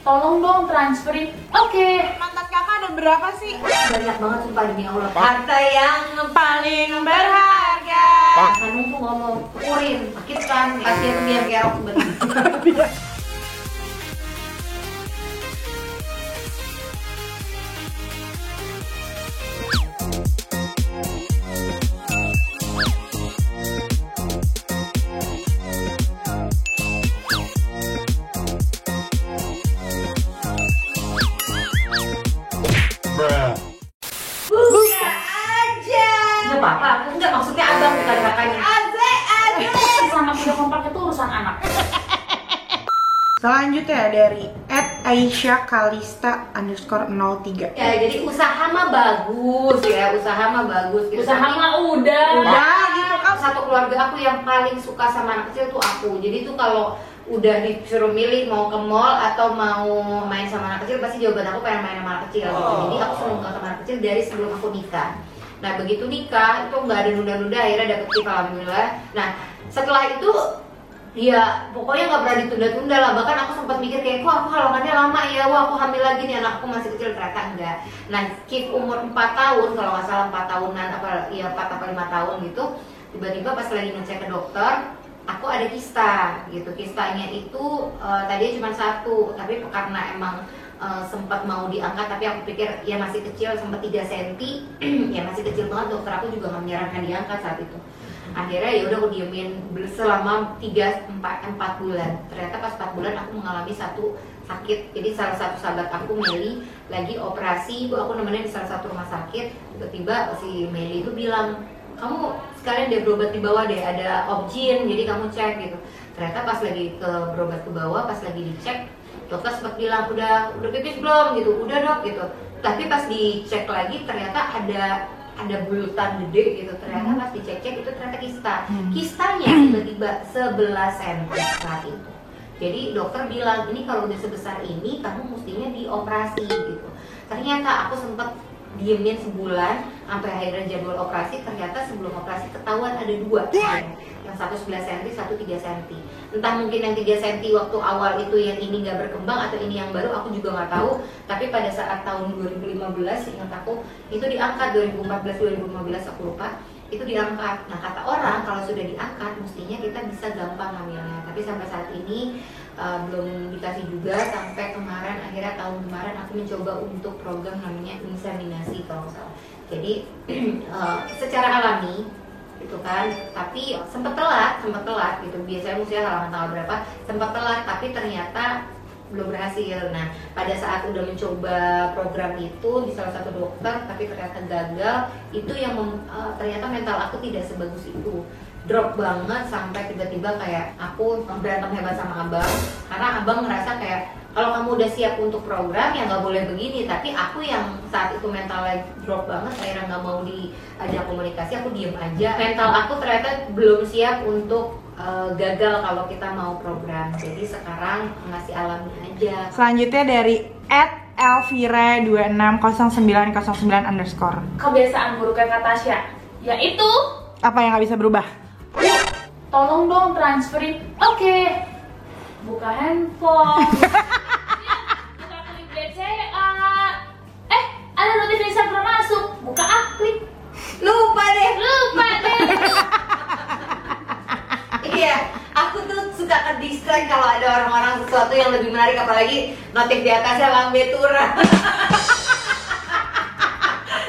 Tolong dong transferin. Oke. Mantan kakak ada berapa sih? Banyak banget sumpah demi Allah. Harta yang Paling berharga. Hanung tuh ngomong, ukurin, sakit kan? Kasih tuh biar kerok sebentar. Buka aja. Nggak apa-apa, enggak maksudnya abang bukan kakaknya. Aze. Sama video kompak itu urusan anak. Selanjutnya dari @aisyah_kalista_03. Ya, jadi usaha mah bagus ya, usaha mah bagus gitu. Usaha Tapi mah udah. gitu kan. satu keluarga aku yang paling suka sama anak kecil tuh aku. Jadi tuh kalau udah disuruh milih mau ke mall atau mau main sama anak kecil, pasti jawaban aku pengen main sama anak kecil. Jadi aku seneng banget sama anak kecil dari sebelum aku nikah. Nah begitu nikah itu nggak ada nunda-nunda, akhirnya dapet Kif alhamdulillah. Nah setelah itu ya pokoknya nggak pernah ditunda-tunda lah. Bahkan aku sempat mikir kayak kok aku halangannya lama ya, wah aku hamil lagi nih, anakku masih kecil, ternyata enggak. Nah Kif umur 4 tahun kalau nggak salah, 4 tahunan apa ya 4 atau 5 tahun gitu, tiba-tiba pas lagi ngecek ke dokter aku ada kista gitu. Kistanya itu tadinya cuma 1, tapi karena emang sempat mau diangkat, tapi aku pikir ya masih kecil, sempat 3 cm ya masih kecil banget, dokter aku juga nggak menyarankan diangkat saat itu. Akhirnya ya udah aku diemin selama 3-4 bulan. Ternyata pas 4 bulan aku mengalami satu sakit. Jadi salah satu sahabat aku, Meli, lagi operasi, aku nemenin di salah satu rumah sakit. Tiba-tiba si Meli itu bilang, kamu sekalian deh berobat di bawah deh, ada Opjin, jadi kamu cek gitu. Ternyata pas lagi berobat ke bawah, pas lagi dicek, dokter sempat bilang udah pipis belum gitu, udah dok gitu. Tapi pas dicek lagi ternyata ada bulutan gede gitu. Ternyata pas dicek-cek itu ternyata kista. Kistanya tiba-tiba 11 cm saat itu. Jadi dokter bilang ini kalau udah sebesar ini kamu mestinya dioperasi gitu. Ternyata aku sempat diemin sebulan sampai akhirnya jadwal operasi. Ternyata sebelum operasi ketahuan ada 2, yang satu 11 cm, satu 3 cm. Entah mungkin yang 3 cm waktu awal itu yang ini nggak berkembang atau ini yang baru, aku juga nggak tahu. Tapi pada saat tahun 2015 ingat aku itu diangkat, 2014-2015 aku lupa, itu diangkat. Nah kata orang kalau sudah diangkat mestinya kita bisa gampang hamilnya. Tapi sampai saat ini belum dikasih juga, sampai kemarin akhirnya tahun kemarin aku mencoba untuk program namanya inseminasi kalau nggak salah. Jadi secara alami gitu kan, tapi sempat telat gitu. Biasanya mestinya halangan tanggal berapa, sempat telat tapi ternyata belum berhasil. Nah pada saat udah mencoba program itu di salah satu dokter tapi ternyata gagal, itu yang ternyata mental aku tidak sebagus itu, drop banget sampai tiba-tiba kayak aku berantem hebat sama abang karena abang ngerasa kayak kalau kamu udah siap untuk program ya nggak boleh begini. Tapi aku yang saat itu mentalnya drop banget, akhirnya nggak mau diajak komunikasi, aku diem aja. Mental aku ternyata belum siap untuk gagal kalau kita mau program. Jadi sekarang masih alami aja. Selanjutnya dari @elvira260909_. Kebiasaan buruknya Kak Tasya yaitu Apa yang nggak bisa berubah? tolong dong transferin. Oke. Buka handphone. Buka klik BCA. Ada notif Instagram masuk. Buka klik. Lupa deh. Iya, aku tuh suka ke-distract kalau ada orang-orang sesuatu yang lebih menarik, apalagi notif di atasnya lambe tura.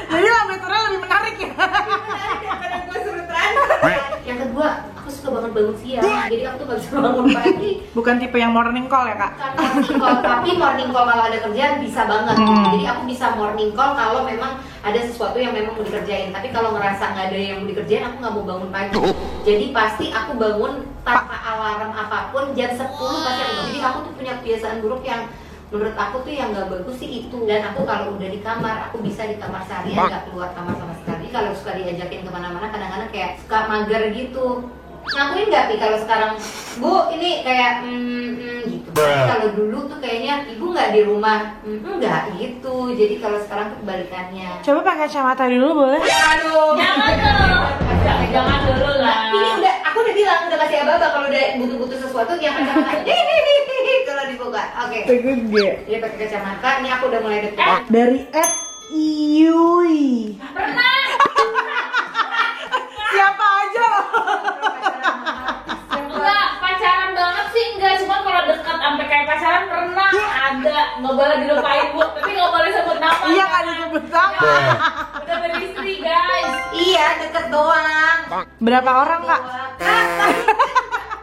Jadi lambe tura lebih menarik ya? Daripada gue suruh transfer. Yang kedua, aku suka banget bangun siang, jadi aku tuh gak bisa bangun pagi. Bukan tipe yang morning call ya kak? Bukan morning call, tapi morning call kalau ada kerjaan bisa banget. Jadi aku bisa morning call kalau memang ada sesuatu yang memang mau dikerjain. Tapi kalau ngerasa nggak ada yang mau dikerjain, aku nggak mau bangun pagi. Jadi pasti aku bangun tanpa alarm apapun, jam 10 pasti aku bangun. Jadi aku tuh punya kebiasaan buruk yang menurut aku tuh yang nggak bagus sih itu. Dan aku kalau udah di kamar, aku bisa di kamar seharian nggak keluar kamar sama sekali. Kalau suka diajakin kemana-mana, kadang-kadang kayak suka mager gitu. Ngakuin nggak Pi kalau sekarang, Bu ini kayak gitu. Kalau dulu tuh kayaknya ibu nggak di rumah, enggak gitu. Jadi kalau sekarang tuh kebalikannya. Coba pakai kacamata dulu boleh? Aduh. Jangan dong. Jangan dulu lah. Ini udah, aku udah bilang udah kasih aba-aba kalau udah butuh-butuh sesuatu yang kacamata. Kalau dibuka. Oke. Gede. Dia pakai kacamata. Ini aku udah mulai deket. Dari @iyui. Pernah. Siapa aja loh. Enggak, pacaran banget sih enggak, cuma kalau dekat sampai kayak pacaran pernah ada. Nggak boleh dilupain Bu, tapi nggak boleh sebut nama. Iya kan disebut nama. Ya, udah beristri guys. Iya, deket doang. Berapa orang kak?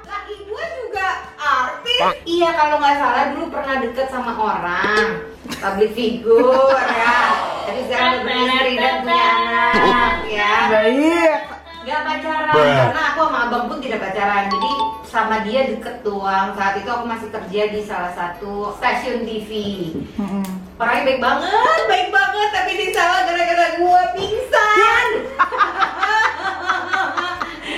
Laki gue juga artis. Iya, kalau nggak salah dulu pernah deket sama orang, public figure ya. Tapi sekarang udah beristri dan punya anak ya. Baik. Gak pacaran, karena aku sama abang pun tidak pacaran. Jadi sama dia deket doang. Saat itu aku masih kerja di salah satu stasiun TV. Orangnya baik banget, tapi disalah gara-gara gua pingsan.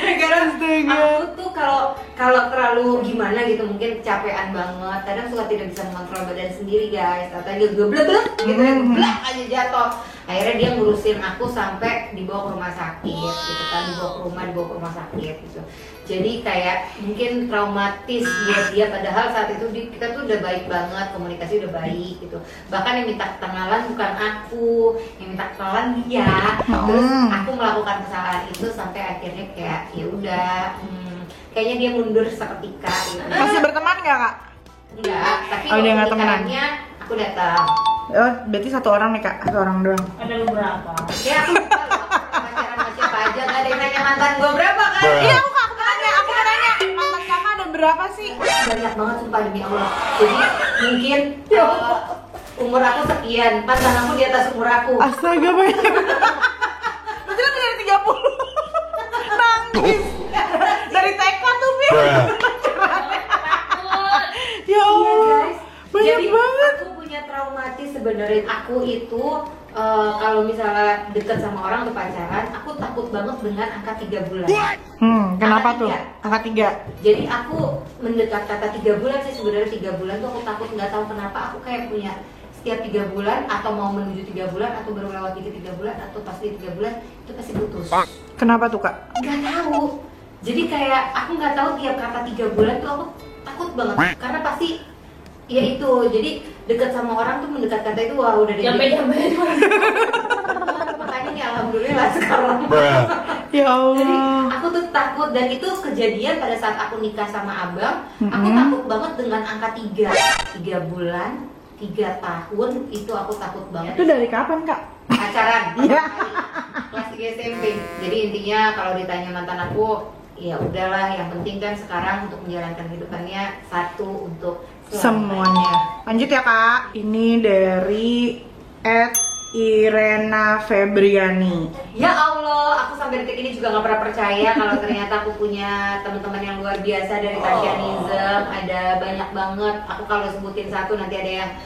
Gara-gara aku tuh kalau terlalu gimana gitu, mungkin kecapean banget. Kadang suka tidak bisa mengontrol badan sendiri guys. Atau dia geblek gitu ya, geblek aja jatuh. Akhirnya dia ngurusin aku sampai dibawa ke rumah sakit gitu kan, dibawa ke rumah sakit gitu. Jadi kayak mungkin traumatis dia padahal saat itu kita tuh udah baik banget, komunikasi udah baik gitu. Bahkan yang minta kenalan bukan aku, yang minta kenalan dia. Terus aku melakukan kesalahan itu sampai akhirnya kayak ya udah, kayaknya dia mundur seketika gitu. Masih berteman nggak kak? Enggak, tapi Oh, dia nggak temenan. nikahannya aku datang. Oh, berarti satu orang nih kak, satu orang doang. Ada beberapa. Ya aku lupa loh, pacaran sama siapa aja, gak ada yang nanya mantan gue berapa kan? Iya aku kak, aku mau nanya mantan kakak ada berapa sih? Banyak banget sumpah demi Allah. Jadi mungkin umur aku sekian, mantan aku di atas umur aku. Astaga banyak. Berarti lebih dari 30. Nangis. Dari TK tuh Bi. Ya Iya Allah. guys. Banyak Jadi banget. aku punya traumatis sebenarnya. Aku itu kalau misalnya deket sama orang atau pacaran, aku takut banget dengan angka 3 bulan. Kenapa Angka tuh? 3. Angka 3. Jadi aku mendekat kata 3 bulan sih sebenarnya. 3 bulan tuh aku takut, nggak tahu kenapa aku kayak punya setiap 3 bulan atau mau menuju 3 bulan atau baru lewat dikit 3 bulan atau pasti 3 bulan itu pasti putus. Kenapa tuh kak? Nggak tahu. Jadi kayak aku nggak tahu tiap kata 3 bulan tuh aku takut banget karena pasti ya itu. Jadi dekat sama orang tuh mendekat kata itu wah udah Jampe-jampe. makanya nih alhamdulillah sekarang. Ya Jadi Allah. aku tuh takut dan itu kejadian pada saat aku nikah sama abang. Aku takut banget dengan angka 3 bulan, 3 tahun itu aku takut banget. Itu dari kapan kak? Pacaran. Iya. Kelas 3 SMP. Jadi intinya kalau ditanya mantan aku, ya udahlah. Yang penting kan sekarang untuk menjalankan hidupannya satu untuk Semuanya. Lanjut ya kak. Ini dari @Irena Febriani. Ya Allah, aku sampai detik ini juga nggak pernah percaya kalau ternyata aku punya teman-teman yang luar biasa dari Tasyanism. Ada banyak banget. Aku kalau sebutin satu nanti ada yang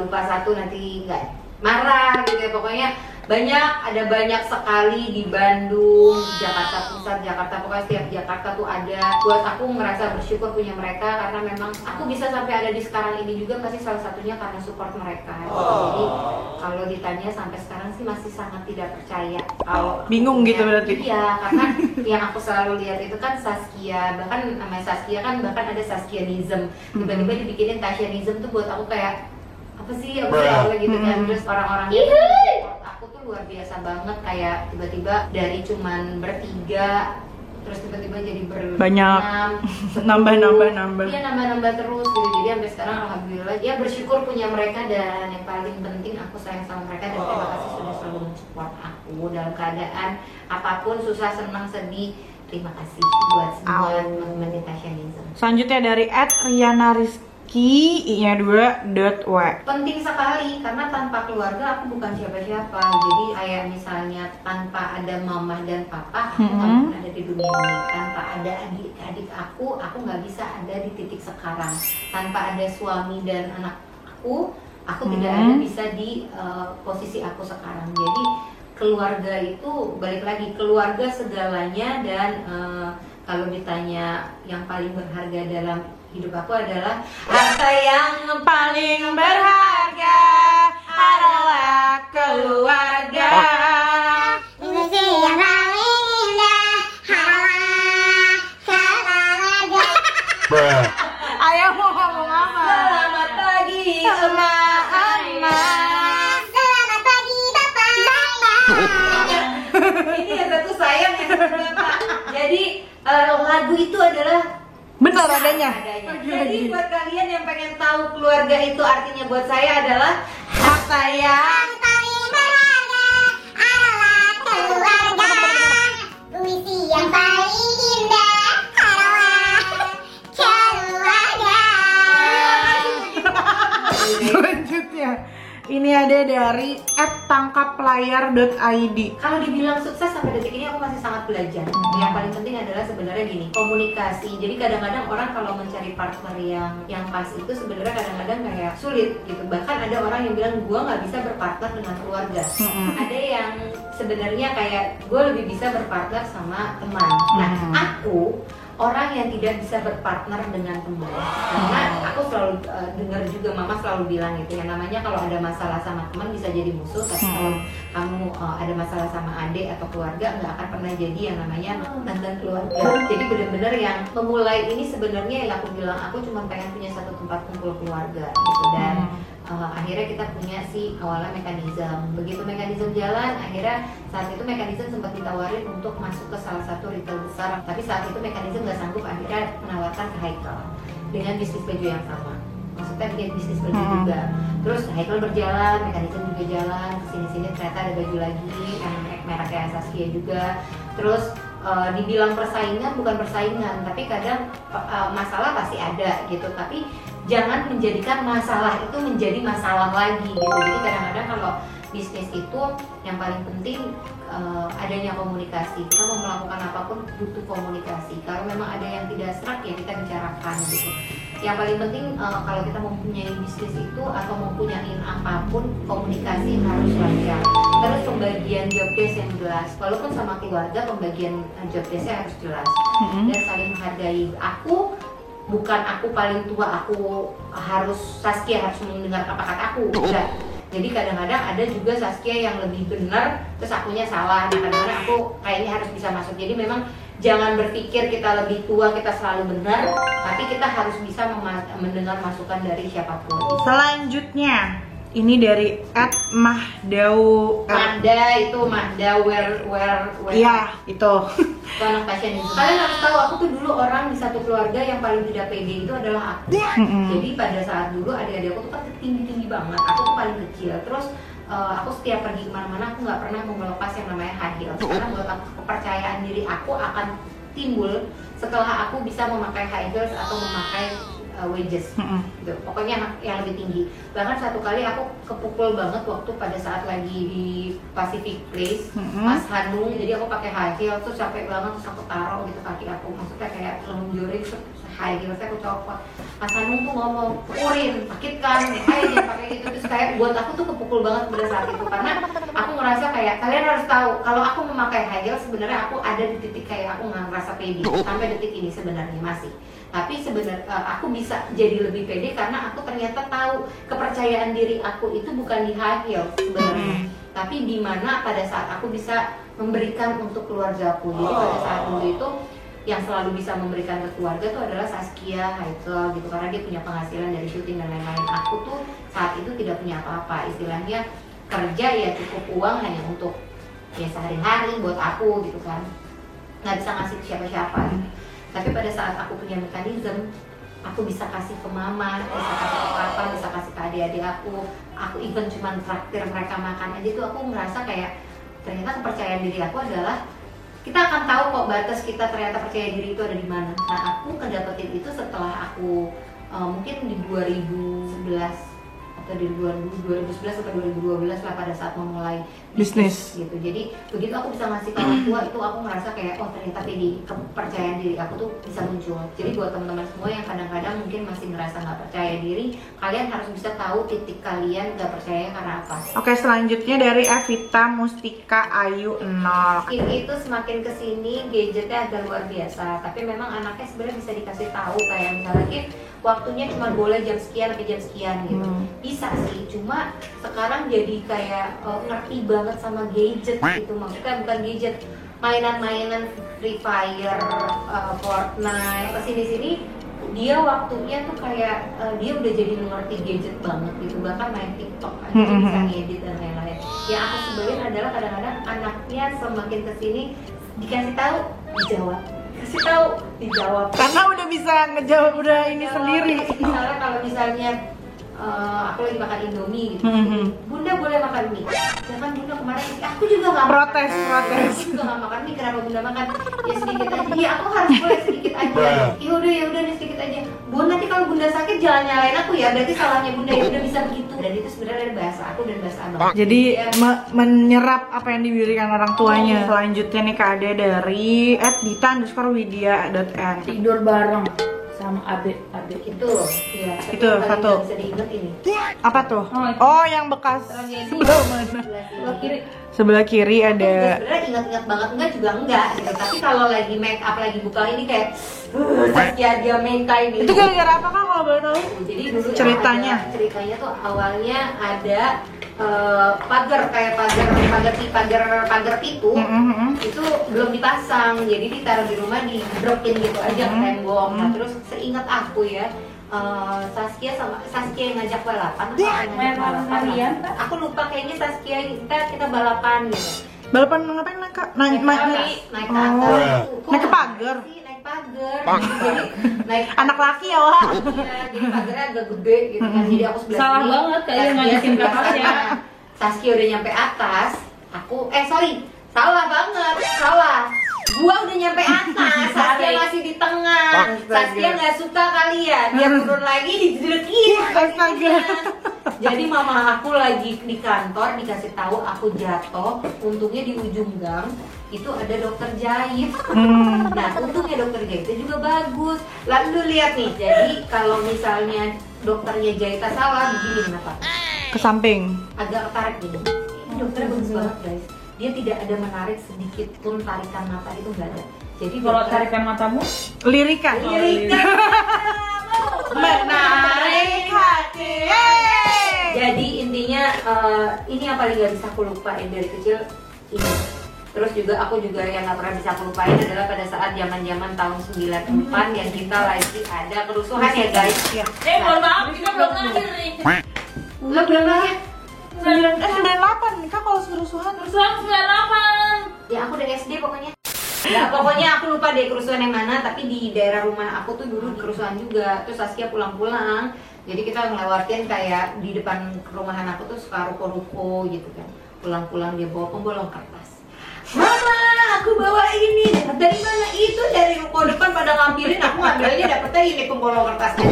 lupa satu nanti nggak marah gitu ya. Pokoknya ada banyak sekali di Bandung, Jakarta Pusat, Jakarta, pokoknya setiap Jakarta tuh ada. Buat aku ngerasa bersyukur punya mereka karena memang aku bisa sampai ada di sekarang ini juga pasti salah satunya karena support mereka. Jadi kalau ditanya sampai sekarang sih masih sangat tidak percaya. Kalau Bingung gitu berarti? Iya, karena yang aku selalu lihat itu kan Saskia, bahkan namanya Saskia kan bahkan ada Saskianism. Tiba-tiba dibikinin Tasyanism tuh buat aku kayak apa sih gitu kan. Terus orang-orangnya support aku tuh luar biasa banget, kayak tiba-tiba dari cuman bertiga terus tiba-tiba jadi Banyak. Nambah. Iya, nambah terus gitu. Jadi sampai sekarang alhamdulillah ya bersyukur punya mereka, dan yang paling penting aku sayang sama mereka dan terima kasih sudah selalu mensupport aku dalam keadaan apapun, susah, senang, sedih. Terima kasih buat semua teman-teman di Tasyanism. Selanjutnya dari @RianaRizky I-nya 2.w. Penting sekali karena tanpa keluarga aku bukan siapa-siapa. Jadi kayak misalnya tanpa ada mama dan papa aku nggak mungkin ada di dunia ini. Tanpa ada adik-adik aku nggak bisa ada di titik sekarang. Tanpa ada suami dan anak aku tidak ada bisa di posisi aku sekarang. Jadi keluarga itu balik lagi, keluarga segalanya. Dan kalau ditanya yang paling berharga dalam hidup aku adalah harta yang Paling berharga adalah keluarga. Misi yang paling indah adalah keluarga. Ayah mau ngomong apa? lagu itu adalah Benar adanya. Jadi buat kalian yang pengen tahu keluarga itu artinya buat saya adalah Harta yang Yang paling berharga adalah keluarga. Puisi yang paling indah adalah keluarga. selanjutnya. Ini ada dari @tangkaplayar.id. kalau dibilang sukses sampai detik ini aku masih sangat belajar. Yang paling penting adalah sebenarnya gini, komunikasi. Jadi kadang-kadang orang kalau mencari partner yang pas itu sebenarnya kadang-kadang kayak sulit gitu. Bahkan ada orang yang bilang gua nggak bisa berpartner dengan keluarga. Ada yang sebenarnya kayak gue lebih bisa berpartner sama teman. Nah, aku orang yang tidak bisa berpartner dengan teman, karena aku selalu dengar juga mama selalu bilang gitu ya, namanya kalau ada masalah sama teman bisa jadi musuh, tapi kalau kamu ada masalah sama adik atau keluarga nggak akan pernah jadi yang namanya mantan keluarga. Jadi benar-benar yang memulai ini sebenarnya yang aku bilang aku cuma pengen punya satu tempat kumpul keluarga gitu, dan akhirnya kita punya si awalnya mekanisme. Begitu mekanisme jalan, akhirnya saat itu mekanisme sempat ditawarin untuk masuk ke salah satu retail besar, tapi saat itu mekanisme nggak sanggup, akhirnya menawarkan ke Haikal dengan bisnis baju yang sama. Maksudnya bikin bisnis baju juga. Terus Haikal berjalan, mekanisme juga jalan, kesini-sini ternyata ada baju lagi yang merek kayak Saskia juga. Terus dibilang persaingan, bukan persaingan, tapi kadang masalah pasti ada gitu, tapi jangan menjadikan masalah itu menjadi masalah lagi gitu. Jadi kadang-kadang kalau bisnis itu yang paling penting adanya komunikasi. Kita mau melakukan apapun butuh komunikasi. Kalau memang ada yang tidak serak ya kita bicarakan gitu. Yang paling penting kalau kita mempunyai bisnis itu atau mempunyai apapun, komunikasi harus lancar. Terus pembagian job desk yang jelas. Walaupun sama keluarga pembagian job desk-nya harus jelas dan saling menghargai. Bukan aku paling tua, aku harus Saskia harus mendengar kata-kata aku. Enggak. Jadi kadang-kadang ada juga Saskia yang lebih benar, terus akunya salah. Nah, kadang-kadang aku kayaknya harus bisa masuk. Jadi memang jangan berpikir kita lebih tua, kita selalu benar, tapi kita harus bisa mendengar masukan dari siapapun. Selanjutnya, ini dari @mahdau. Mahda wear. Iya, itu. Itu anak fashion itu. Kalian harus tahu, aku tuh dulu orang di satu keluarga yang paling tidak pede itu adalah aku. Jadi pada saat dulu adik-adik aku tuh kan tinggi banget, aku tuh paling kecil. Terus aku setiap pergi kemana-mana aku nggak pernah mau melepas yang namanya high heels. Karena buat aku kepercayaan diri aku akan timbul setelah aku bisa memakai high heels atau memakai wedges, gitu. Pokoknya yang lebih tinggi. Bahkan satu kali aku kepukul banget waktu pada saat lagi di Pacific Place, Mas Hanung. Jadi aku pakai high heels, terus capek banget, terus aku taruh gitu kaki aku. Maksudnya kayak lunjurin high heelsnya aku copot. Mas Hanung tuh ngomong, "Urin, sakit kan? Ayo jangan pakai gitu." Terus kayak buat aku tuh kepukul banget pada saat itu, karena aku ngerasa kayak kalian harus tahu kalau aku memakai high heels sebenarnya aku ada di titik kayak aku nggak ngerasa pede sampai detik ini sebenarnya masih. Tapi sebenarnya aku bisa jadi lebih pede karena aku ternyata tahu kepercayaan diri aku itu bukan di high heels sebenarnya, tapi di mana pada saat aku bisa memberikan untuk keluarga aku. Jadi pada saat dulu itu yang selalu bisa memberikan ke keluarga itu adalah Saskia, Haikal gitu, karena dia punya penghasilan dari syuting dan lain-lain. Aku tuh saat itu tidak punya apa-apa, istilahnya kerja ya cukup uang hanya untuk ya sehari-hari buat aku gitu kan, nggak bisa ngasih ke siapa-siapa gitu. Tapi pada saat aku punya mekanisme, aku bisa kasih ke mama, bisa kasih ke papa, bisa kasih ke adik-adik aku even cuman traktir mereka makan aja tuh aku merasa kayak ternyata kepercayaan diri aku adalah kita akan tahu kok batas kita ternyata percaya diri itu ada di mana. Nah, aku kedapetin itu setelah aku mungkin di 2011 atau di 2011 atau 2012 lah pada saat memulai bisnis gitu. Jadi begitu aku bisa ngasih ke orang tua itu aku ngerasa kayak oh ternyata pede, kepercayaan diri aku tuh bisa muncul. Jadi buat teman-teman semua yang kadang-kadang mungkin masih ngerasa nggak percaya diri, kalian harus bisa tahu titik kalian nggak percaya karena apa. Oke, selanjutnya dari Evita Mustika Ayu 0. Ini itu semakin kesini gadgetnya agak luar biasa, tapi memang anaknya sebenarnya bisa dikasih tahu kayak misalnya waktunya cuma boleh jam sekian sampai jam sekian gitu. Bisa sih, cuma sekarang jadi kayak ngerti banget sama gadget gitu. Maksudnya bukan gadget, mainan-mainan Free Fire, Fortnite, kesini-sini dia waktunya tuh kayak dia udah jadi mengerti gadget banget gitu. Bahkan main TikTok aja bisa ngedit dan lain-lain. Yang aku sebelin adalah kadang-kadang anaknya semakin kesini dikasih tahu dijawab, kasih tahu dijawab. Karena udah bisa ngejawab udah ini sendiri. Misalnya kalau misalnya aku lagi makan Indomie gitu, Bunda boleh makan mie. Ya kan Bunda kemarin aku juga nggak Protes. Aku juga nggak makan mie, kenapa Bunda makan? Ya sedikit aja. Iya aku harus boleh sedikit aja. Ya udah nih sedikit aja. Bu nanti kalau Bunda sakit jangan nyalain aku ya. Berarti salahnya Bunda ya udah bisa begitu. Dan itu sebenarnya ada bahasa aku dan bahasa abang. Jadi menyerap apa yang diberikan orang tuanya. Selanjutnya nih Kak Ade dari @dita_widya.n. Tidur bareng sama adik Itu ya. Itu yang paling satu. nggak bisa diingat ini. Apa tuh? Oh, Oh, yang bekas Tragedi. sebelah mana? sebelah kiri. Sebelah kiri ada. Sebenarnya ingat-ingat banget enggak juga enggak gitu. Tapi kalau lagi make up lagi buka ini kayak dia main time ini. Itu gara-gara apa Kak kalau boleh tahu? Jadi dulu Ceritanya? ceritanya tuh awalnya ada pagar kayak pagar itu itu belum dipasang, jadi ditaruh di rumah didropin gitu aja ke tembok. Nah terus seingat aku ya Saskia yang ngajak balapan atau yang ngajak Main larian, Kak? Aku lupa kayaknya Saskia kita balapan gitu. Balapan ngapain Kak? Naik Naik ke atas. Naik ke pagar. Naik pagar. Jadi naik Anak laki ya, Wak. Iya, jadi pagarnya agak gede gitu kan. Jadi aku sebelah Salah sini, banget kayaknya Saskia ngajakin ke sebelah atas ya. sana. Saskia udah nyampe atas, aku salah banget, salah. Gua udah nyampe atas, Saskia masih di tengah. Saskia nggak suka kali ya, dia turun lagi dijerekin. Astaga. Jadi mama aku lagi di kantor dikasih tahu aku jatuh, untungnya di ujung gang itu ada dokter jahit. Nah untungnya dokter jahitnya juga bagus. Lalu lu lihat nih, jadi kalau misalnya dokternya jahitnya salah begini kenapa? Ke samping. Agak ketarik gini. Ini dokternya bagus banget guys. Dia tidak ada menarik sedikit pun tarikan mata itu nggak ada. Jadi Kalau dokter- tarikan matamu, Lirikan. Lirikan. Menarik hati. Jadi intinya ini yang paling gak bisa aku lupain dari kecil ini. Terus juga aku juga yang gak pernah bisa aku lupain adalah pada saat zaman-zaman tahun 94 yang kita lagi ada kerusuhan ya guys. mohon maaf kita belum lahir nih. Lo belum lahir? 98 Kak kalau kerusuhan. Kerusuhan 98. Ya aku udah SD pokoknya. Ya pokoknya aku lupa deh kerusuhan yang mana, tapi di daerah rumah aku tuh dulu kerusuhan juga. Terus Saskia pulang-pulang, jadi kita ngelewatin kayak di depan rumahan aku tuh suka ruko-ruko gitu kan. Pulang-pulang dia bawa pembolong kertas. Mama, aku bawa ini. Dapat dari mana? Itu dari ruko depan pada ngambilin. Aku ngambilnya dapetnya ini pembolong kertasnya.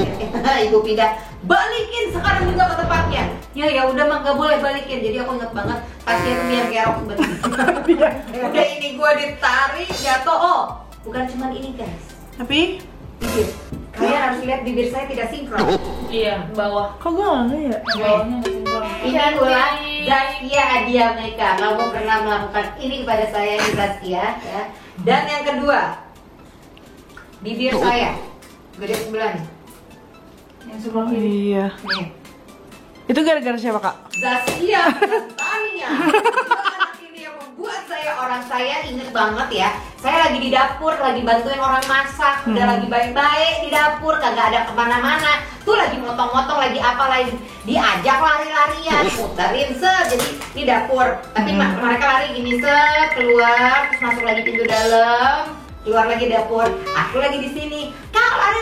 Ibu pindah, balikin sekarang juga ke tempatnya. Ya udah mah nggak boleh balikin. Jadi aku inget banget Saskia tuh biar kerok sebenarnya. Udah ini gua ditarik jatuh. Oh, bukan cuma ini guys. Tapi Bibir. Kalian harus lihat bibir saya tidak sinkron. Iya, bawah. kok gue nggak ya? Bawahnya nggak sinkron. Ini adalah Zaskia Adia Meka. Kamu pernah melakukan ini kepada saya nih Zaskia ya. Dan yang kedua, bibir saya gede sebelah nih. Yang sebelah kiri. Iya. Nih. Itu gara-gara siapa Kak? Zaskia Tania. Anak ini yang membuat saya inget banget ya. Saya lagi di dapur, lagi bantuin orang masak, udah lagi baik-baik di dapur, kagak ada kemana-mana. Tuh lagi motong-motong, lagi apa lagi, diajak lari-larian, puterin set, jadi di dapur. Tapi mereka lari gini set, keluar, terus masuk lagi pintu dalam, keluar lagi dapur. Aku lagi di sini, kau lari,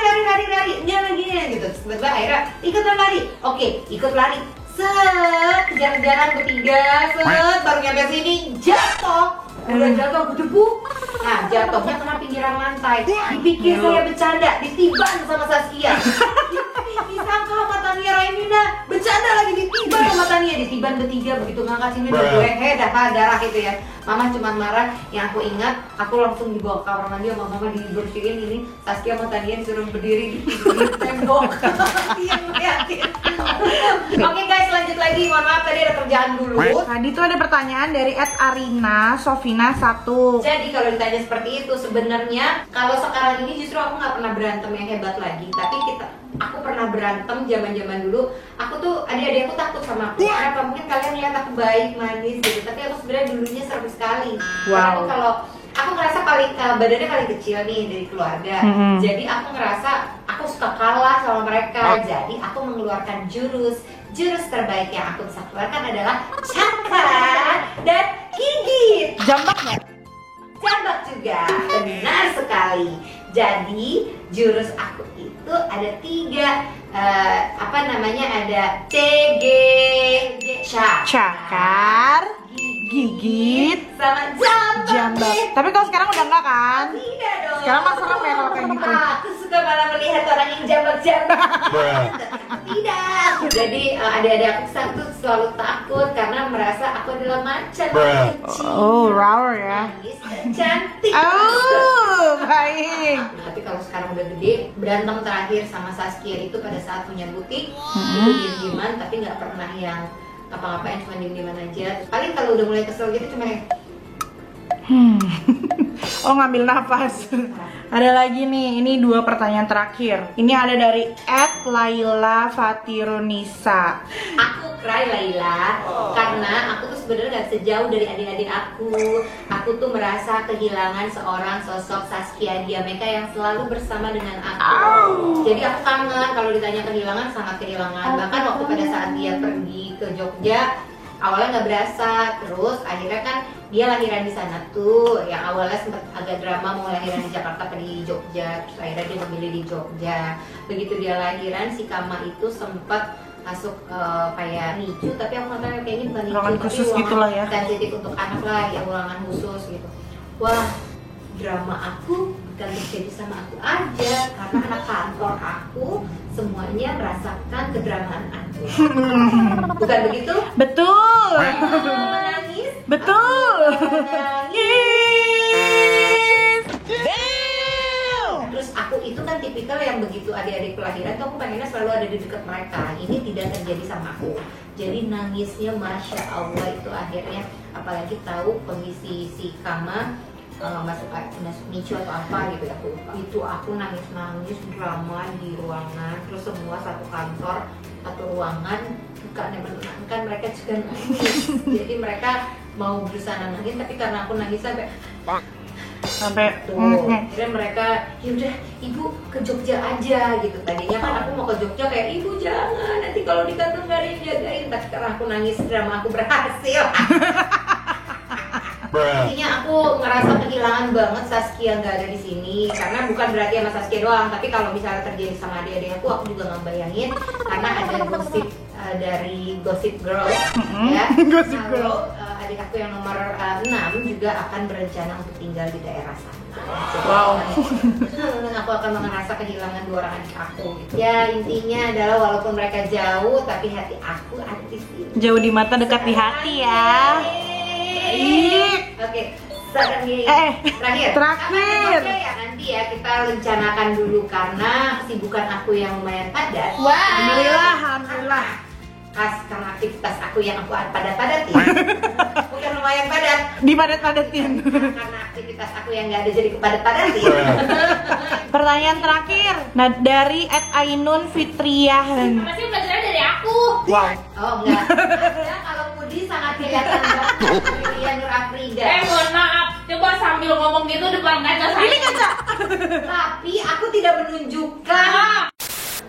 dia lagi gitu. Tiba-tiba akhirnya ikutan lari, oke, ikut lari. Set, kejar-kejaran bertiga, set, baru nyampe sini, jatuh. Udah jatuh, gedebuk. Nah, jatuhnya kena pinggiran lantai. Dipikir saya bercanda, ditiban sama Saskia. Disangka sama Tania Raimina, bercanda lagi ditiban sama Tania. Ditiban bertiga, begitu ngangkat sini udah gue, darah gitu ya. Mama cuma marah, yang aku ingat, aku langsung dibawa ke kamar mandi sama mama dibersihin ini. Saskia sama Tania disuruh berdiri di tembok. Dia ngeliatin. Oke guys, lanjut lagi. Mohon maaf tadi ada kerjaan dulu. Tadi tuh ada pertanyaan dari @arina_sofina1. Jadi kalau ditanya seperti itu sebenarnya kalau sekarang ini justru aku nggak pernah berantem yang hebat lagi. Tapi aku pernah berantem zaman dulu. Aku tuh adik-adik aku takut sama aku. Kenapa? Mungkin kalian lihat aku baik, manis gitu. Tapi aku sebenarnya dulunya serem sekali. Karena aku kalau aku ngerasa badannya paling kecil nih dari keluarga. Jadi aku ngerasa aku suka kalah sama mereka. Jadi aku mengeluarkan jurus terbaik yang aku bisa keluarkan adalah cakar dan gigit. Jambak nggak? jambak juga. Benar sekali. Jadi jurus aku itu ada 3. Ada CG, Cakar, gigit, sama jambak. Tapi kalau sekarang udah enggak kan? Tidak dong. Sekarang mah serem ya kalau kayak gitu. Aku suka malah melihat orang yang jambak-jambak. Tidak. Jadi adik-adik aku satu selalu takut karena merasa aku adalah macan kecil. Oh, rawr ya. Manis dan cantik. Oh, baik. Tapi kalau sekarang udah gede, berantem terakhir sama Saskia itu pada saat punya butik, itu diem-dieman tapi nggak pernah yang ngapa-ngapain, cuma diem-dieman aja. Paling kalau udah mulai kesel gitu cuma yang Oh, ngambil nafas. Ada lagi nih, ini 2 pertanyaan terakhir. Ini ada dari @Laila Fatirunisa. aku cry Laila karena aku tuh sebenarnya nggak sejauh dari adik-adik aku. Aku tuh merasa kehilangan seorang sosok Saskia Diameka yang selalu bersama dengan aku. Jadi aku kangen, kalau ditanya kehilangan, sangat kehilangan. Bahkan waktu pada saat dia pergi ke Jogja, awalnya nggak berasa, terus akhirnya kan dia lahiran di sana tuh. Yang awalnya sempat agak drama mau lahiran di Jakarta apa di Jogja, terus akhirnya dia memilih di Jogja. Begitu dia lahiran, si Kama itu sempat masuk kayak NICU, tapi aku nggak tahu kayaknya bukan NICU, Ruangan tapi khusus ruangan gitu lah ya. sensitif untuk anak lah, ya ruangan khusus gitu. Wah, drama aku bukan terjadi sama aku aja, karena anak kantor aku semuanya merasakan kedramaan aku. Bukan begitu? Betul. Menangis? Betul. Yes. Terus aku itu kan tipikal yang begitu adik-adik kelahiran tuh aku pengennya selalu ada di dekat mereka. Ini tidak terjadi sama aku. Jadi nangisnya Masya Allah itu akhirnya, apalagi tahu kondisi si Kama masuk NICU atau apa gitu ya, aku lupa. Itu aku nangis drama di ruangan, terus semua satu kantor satu ruangan, bukan yang menenangkan, mereka juga nangis. Jadi mereka mau berusaha nenangin, tapi karena aku nangis sampai akhirnya mereka, yaudah ibu ke Jogja aja gitu. Tadinya kan aku mau ke Jogja kayak, ibu jangan, nanti kalau di kantor nggak ada yang jagain. Tapi karena aku nangis, drama aku berhasil. Intinya aku ngerasa kehilangan banget Saskia nggak ada di sini, karena bukan berarti sama Saskia doang, tapi kalau misalnya terjadi sama adik-adik aku juga nggak bayangin, karena ada gosip dari Gossip Girl ya. Gossip Girl. Kalau adik aku yang nomor 6 juga akan berencana untuk tinggal di daerah sana. Wow. Aku akan merasa kehilangan 2 orang adik aku gitu. Ya intinya adalah walaupun mereka jauh, tapi hati aku ada di sini. Jauh di mata, dekat di hati ya. Oke, terakhir. Terakhir. Ya, nanti ya kita rencanakan dulu karena kesibukan aku yang lumayan padat. Alhamdulillah. Karena aktivitas aku yang aku padat-padat ya. Bukan lumayan padat. Dipadat-padatin. Karena aktivitas aku yang nggak ada jadi kepadat-padatin. Pertanyaan terakhir. Nah, dari @Ainun Fitriahan. Pasti belajarnya dari aku. Wow. Oh enggak. Ada kalau Budi sangat kelihatan banget. Pilihan Nur Afrida. Mohon maaf, coba sambil ngomong gitu depan kaca saya. Ini kaca. Tapi aku tidak menunjukkan.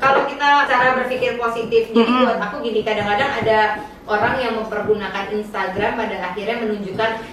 Kalau kita cara berpikir positif, jadi buat aku gini, kadang-kadang ada orang yang mempergunakan Instagram pada akhirnya menunjukkan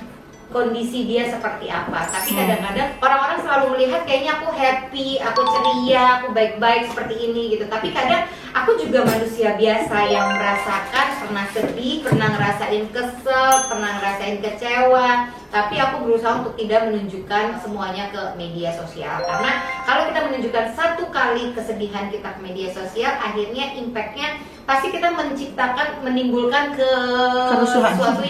kondisi dia seperti apa. Tapi kadang-kadang orang-orang selalu melihat kayaknya aku happy, aku ceria, aku baik-baik seperti ini gitu. Tapi kadang aku juga manusia biasa yang merasakan pernah sedih, pernah ngerasain kesel, pernah ngerasain kecewa. Tapi aku berusaha untuk tidak menunjukkan semuanya ke media sosial, karena kalau kita menunjukkan satu kali kesedihan kita ke media sosial, akhirnya impactnya pasti kita menimbulkan kerusuhan, sesuatu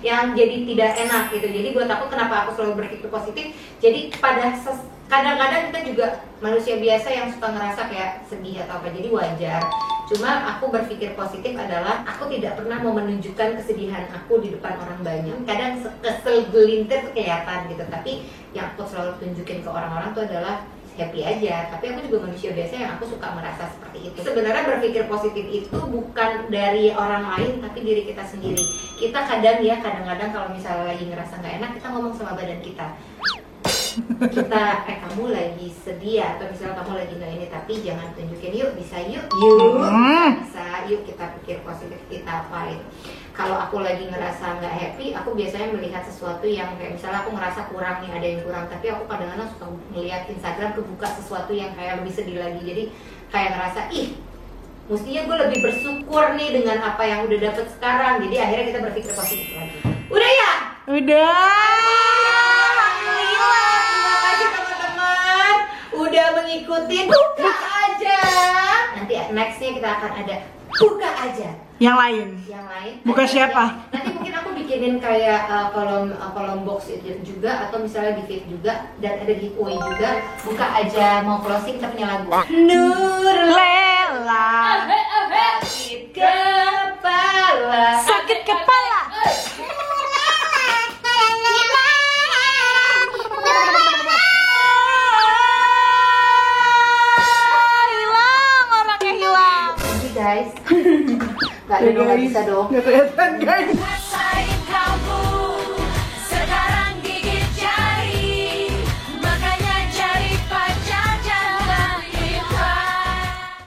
yang jadi tidak enak gitu. Jadi buat aku, kenapa aku selalu berpikir positif, jadi kadang-kadang kita juga manusia biasa yang suka ngerasa kayak sedih atau apa, jadi wajar. Cuma aku berpikir positif adalah aku tidak pernah mau menunjukkan kesedihan aku di depan orang banyak. Kadang kesel gelintir tuh kelihatan gitu, tapi yang aku selalu tunjukin ke orang-orang tuh adalah happy aja. Tapi aku juga manusia biasa yang aku suka merasa seperti itu. Sebenarnya berpikir positif itu bukan dari orang lain, tapi diri kita sendiri. Kita kadang-kadang kalau misalnya lagi ngerasa nggak enak, kita ngomong sama badan kita. Kamu lagi sedih atau misalnya kamu lagi nggak ini, tapi jangan tunjukin, yuk bisa, yuk bisa, yuk kita pikir positif, kita apain. kalau aku lagi ngerasa nggak happy, aku biasanya melihat sesuatu yang kayak misalnya aku ngerasa kurang nih, ada yang kurang, tapi aku kadang-kadang suka melihat Instagram kebuka sesuatu yang kayak lebih sedih lagi. Jadi kayak ngerasa mestinya gue lebih bersyukur nih dengan apa yang udah dapet sekarang. Jadi akhirnya kita berpikir positif lagi. Udah ya? Udah. Alhamdulillah, terima kasih teman-teman udah mengikuti buka aja. Nanti nextnya kita akan ada buka aja. Yang lain. Yang lain. Buka siapa? Nanti mungkin aku bikinin kayak kolom box itu juga, atau misalnya di feed juga, dan ada giveaway juga. Buka aja, mau closing kita punya lagu. Nurlela. Sakit kepala. Sakit kepala. Guys, nggak bisa dong. Nggak kelihatan guys.